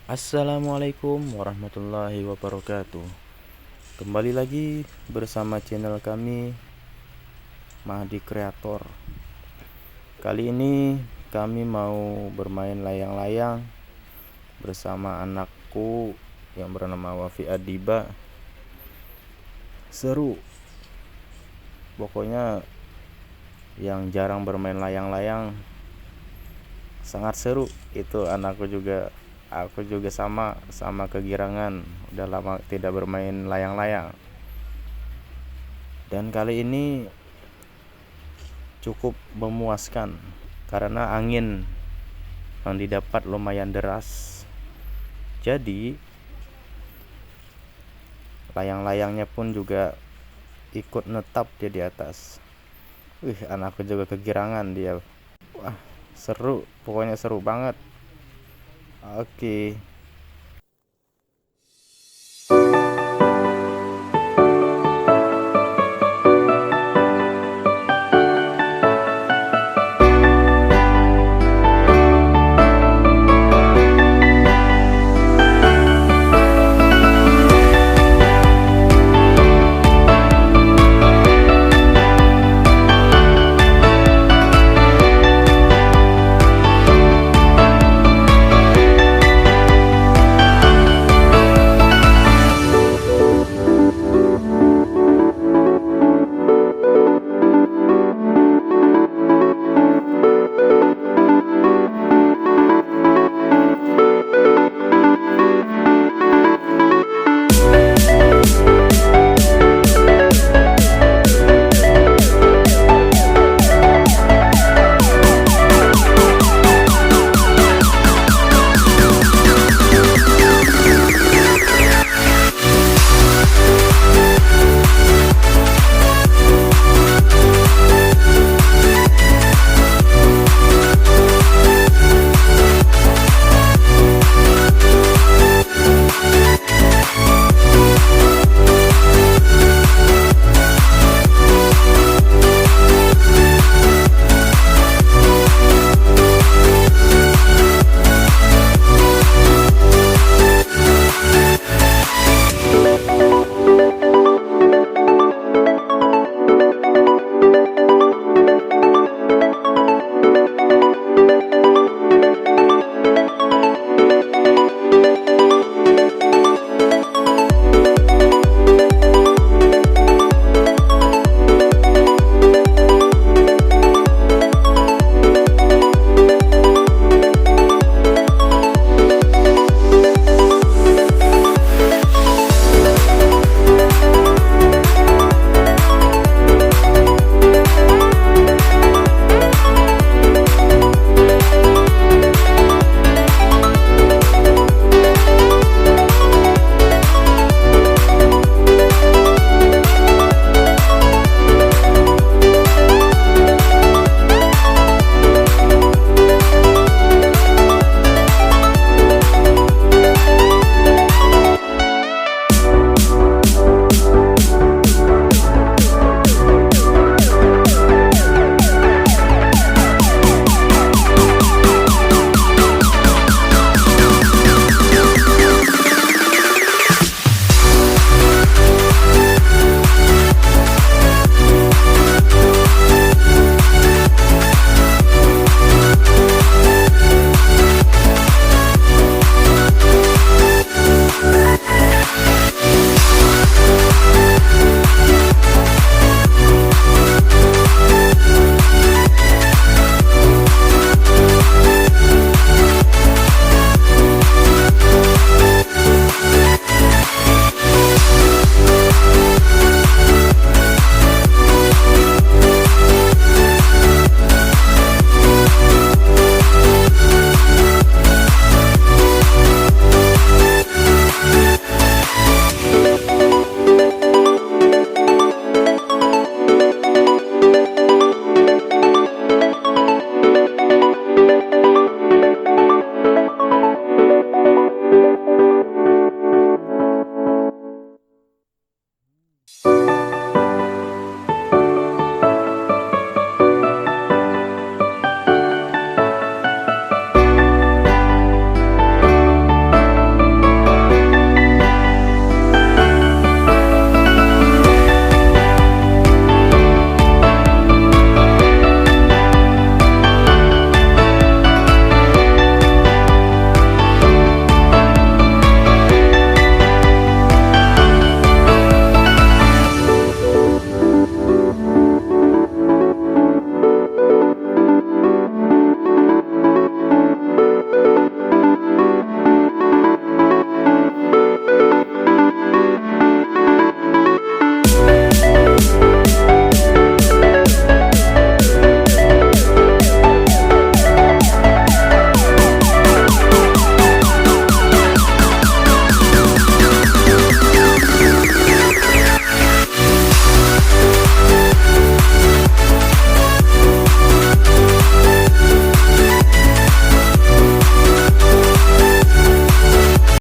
Assalamualaikum warahmatullahi wabarakatuh. Kembali lagi bersama channel kami Mahdi Kreator. Kali ini kami mau bermain layang-layang bersama anakku yang bernama Wafi Adiba. Seru. Pokoknya yang jarang bermain layang-layang sangat seru. Itu aku juga sama kegirangan, udah lama tidak bermain layang-layang. Dan kali ini cukup memuaskan karena angin yang didapat lumayan deras. Jadi layang-layangnya pun juga ikut netap dia di atas. Anakku juga kegirangan dia. Wah, seru, pokoknya seru banget. Oke.